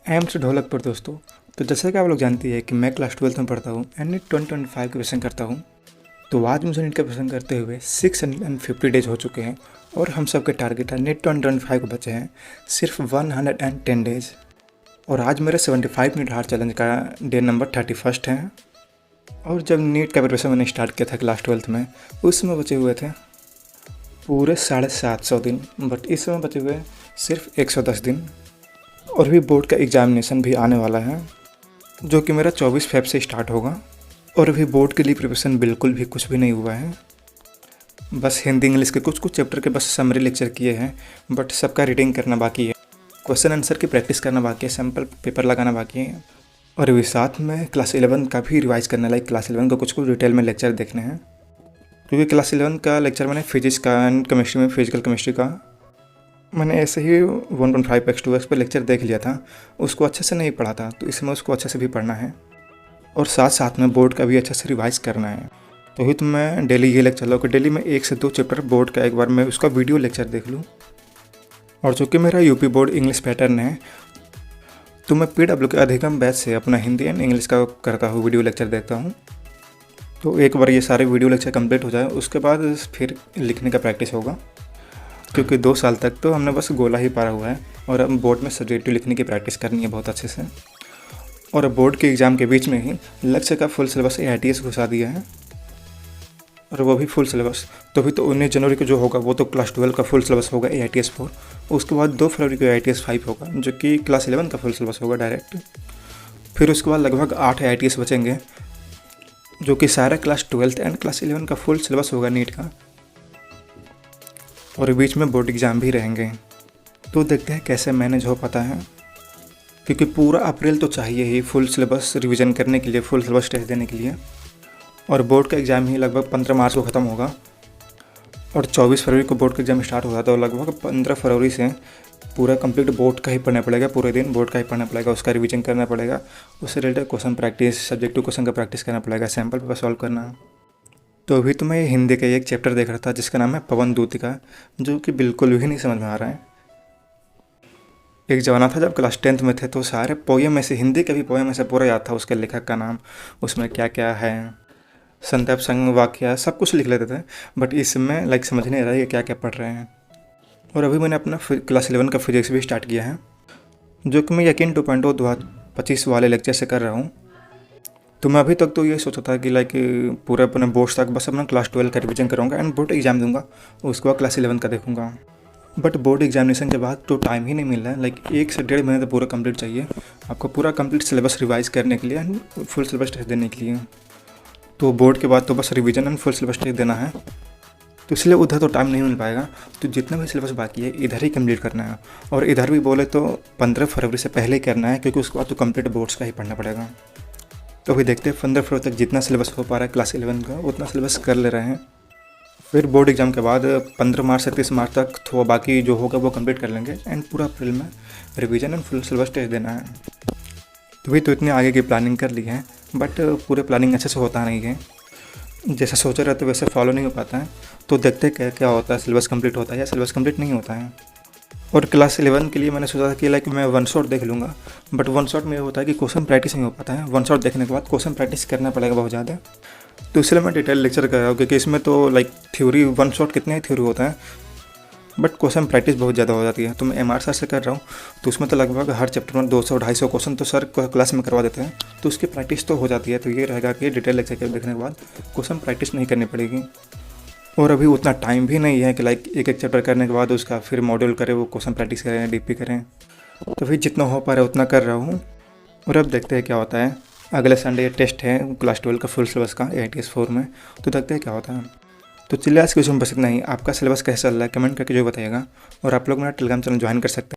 M से ढोलकपुर दोस्तों। तो जैसा कि आप लोग जानती है कि मैं क्लास 12th में पढ़ता हूँ एंड नीट 2025 की प्रिपरेशन करता हूँ। तो आज मुझे नीट का प्रिपरेशन करते हुए 650 डेज हो चुके हैं और हम सब के टारगेट है नीट 2025 को बचे हैं सिर्फ 110 डेज। और आज मेरे 75 मिनट हार्ड चैलेंज का डे नंबर 31 है। और जब नीट का प्रिपरेशन मैंने स्टार्ट किया था क्लास 12th में, उस समय बचे हुए थे पूरे 750 दिन, बट इस समय बचे हुए सिर्फ 110 दिन। और अभी बोर्ड का एग्जामिनेशन भी आने वाला है जो कि मेरा 24 फेब से स्टार्ट होगा। और अभी बोर्ड के लिए प्रिपरेशन बिल्कुल भी कुछ भी नहीं हुआ है। बस हिंदी इंग्लिश के कुछ चैप्टर के बस समरी लेक्चर किए हैं, बट सबका रीडिंग करना बाकी है, क्वेश्चन आंसर की प्रैक्टिस करना बाकी है, सैम्पल पेपर लगाना बाकी है। और अभी साथ में क्लास 11 का भी रिवाइज करना है, लाइक क्लास 11 का कुछ डिटेल में लेक्चर देखने हैं, क्योंकि क्लास 11 का लेक्चर मैंने फिजिक्स का एंड केमिस्ट्री में फिजिकल केमिस्ट्री का मैंने ऐसे ही 1.5x 2x पर लेक्चर देख लिया था, उसको अच्छे से नहीं पढ़ा था, तो इसमें उसको अच्छे से भी पढ़ना है और साथ साथ में बोर्ड का भी अच्छे से रिवाइज करना है। तो ही तो मैं डेली ये लेक्चर लूँ कि डेली मैं 1 से 2 चैप्टर बोर्ड का एक बार मैं उसका वीडियो लेक्चर देख लूँ। और चूँकि मेरा यूपी बोर्ड इंग्लिश पैटर्न है, तो मैं PW के अधिगम बैच से अपना हिंदी एंड इंग्लिश का करता हूँ, वीडियो लेक्चर देखता हूँ। तो एक बार ये सारे वीडियो लेक्चर कंप्लीट हो जाए उसके बाद फिर लिखने का प्रैक्टिस होगा, क्योंकि 2 साल तक तो हमने बस गोला ही पारा हुआ है और अब बोर्ड में सब्जेक्टिव लिखने की प्रैक्टिस करनी है बहुत अच्छे से। और अब बोर्ड के एग्ज़ाम के बीच में ही लक्ष्य का फुल सिलेबस AITS घुसा दिया है, और वो भी फुल सिलेबस। तो भी तो 19 जनवरी को जो होगा वो तो क्लास 12 का फुल सिलेबस होगा AITS 4, उसके बाद 2 फरवरी को AITS 5 होगा जो कि क्लास 11 का फुल सिलेबस होगा डायरेक्ट। फिर उसके बाद लगभग 8 AITS बचेंगे जो कि सारा क्लास 12th एंड क्लास 11 का फुल सिलेबस होगा नीट का। और बीच में बोर्ड एग्ज़ाम भी रहेंगे, तो देखते हैं कैसे मैनेज हो पाता है, क्योंकि पूरा अप्रैल तो चाहिए ही फुल सिलेबस रिवीजन करने के लिए, फुल सिलेबस टेस्ट देने के लिए। और बोर्ड का एग्ज़ाम ही लगभग 15 मार्च को ख़त्म होगा और 24 फरवरी को बोर्ड का एग्ज़ाम स्टार्ट होगा। तो लगभग 15 फरवरी से पूरा कंप्लीट बोर्ड का ही पढ़ना पड़ेगा, पूरे दिन बोर्ड का ही पढ़ना पड़ेगा, उसका रिवीजन करना पड़ेगा, उससे related question practice, subjective question का प्रैक्टिस करना पड़ेगा, सैम्पल पेपर सॉल्व करना। तो अभी तो मैं हिंदी का एक चैप्टर देख रहा था जिसका नाम है पवन दूतिका, जो कि बिल्कुल भी नहीं समझ में आ रहा है। एक ज़माना था जब क्लास 10th में थे तो सारे पोएम में से, हिंदी के भी पोएम में से पूरा याद था, उसके लेखक का नाम, उसमें क्या क्या है, संदर्भ संग वाक्य सब कुछ लिख लेते थे। बट इसमें लाइक समझ नहीं आ रहा है कि क्या क्या पढ़ रहे हैं। और अभी मैंने अपना क्लास 11 का फिजिक्स भी स्टार्ट किया है, जो कि मैं यकीन 2.0 2025 वाले लेक्चर से कर रहा हूँ। तो मैं अभी तक तो ये सोचा था कि लाइक पूरे अपने बोर्ड्स तक बस अपना क्लास 12 का रिवीजन करूँगा एंड बोर्ड एग्ज़ाम दूंगा, उसके बाद क्लास 11 का देखूँगा। बट बोर्ड एग्जामिनेशन के बाद तो टाइम ही नहीं मिल रहा है, लाइक 1 से 1.5 महीने तो पूरा कंप्लीट चाहिए आपको, पूरा कंप्लीट सिलेबस रिवाइज करने के लिए एंड फुल सिलेबस टेस्ट देने के लिए। तो बोर्ड के बाद तो बस revision and full syllabus test देना है, तो इसलिए उधर तो टाइम नहीं मिल पाएगा। तो जितना भी सिलेबस बाकी है इधर ही कंप्लीट करना है, और इधर भी बोले तो 15 फरवरी से पहले ही करना है, क्योंकि उसके बाद तो कंप्लीट बोर्ड्स का ही पढ़ना पड़ेगा। तो अभी देखते हैं 15 फरवरी तक जितना सिलेबस हो पा रहा है क्लास 11 का उतना सिलेबस कर ले रहे हैं। फिर बोर्ड एग्ज़ाम के बाद 15 मार्च से 30 मार्च तक तो बाकी जो होगा वो कंप्लीट कर लेंगे एंड पूरा अप्रैल में revision and full syllabus test देना है। तो भी तो इतनी आगे की प्लानिंग कर ली है, बट पूरे प्लानिंग अच्छे से होता नहीं है, जैसा सोचा रहता है वैसे फॉलो नहीं हो पाता है। तो देखते हैं क्या क्या होता है, सिलेबस कंप्लीट होता है या सिलेबस कंप्लीट नहीं होता है। और क्लास 11 के लिए मैंने सोचा था कि लाइक मैं 1 शॉट देख लूँगा, बट 1 शॉट में ये होता है कि क्वेश्चन प्रैक्टिस नहीं हो पाता है। 1 शॉट देखने के बाद क्वेश्चन प्रैक्टिस करना पड़ेगा बहुत ज़्यादा, तो इसलिए मैं डिटेल लेक्चर कर रहा हूँ, क्योंकि इसमें तो लाइक थ्योरी 1 शॉट कितने ही थ्योरी होता है, बट क्वेश्चन प्रैक्टिस बहुत ज़्यादा हो जाती है। तो मैं MR सर से कर रहा हूँ, तो उसमें तो लगभग हर चैप्टर में 200-250 क्वेश्चन तो सर क्लास में करवा देते हैं, तो उसकी प्रैक्टिस तो हो जाती है। तो ये रहेगा कि डिटेल लेक्चर देखने के बाद क्वेश्चन प्रैक्टिस नहीं करनी पड़ेगी। और अभी उतना टाइम भी नहीं है कि लाइक एक चैप्टर करने के बाद उसका फिर मॉड्यूल करें, वो क्वेश्चन प्रैक्टिस करें, DP करें। तो फिर जितना हो पा रहा है उतना कर रहा हूँ, और अब देखते हैं क्या होता है। अगले संडे टेस्ट है क्लास 12 का फुल सिलेबस का AITS 4 में, तो देखते हैं क्या होता है। तो चलिए आज के वीडियो में बस इतना ही। आपका सिलेबस कैसा चल रहा है कमेंट करके जो बताइएगा, और आप लोग मेरा टेलीग्राम चैनल ज्वाइन कर सकते हैं।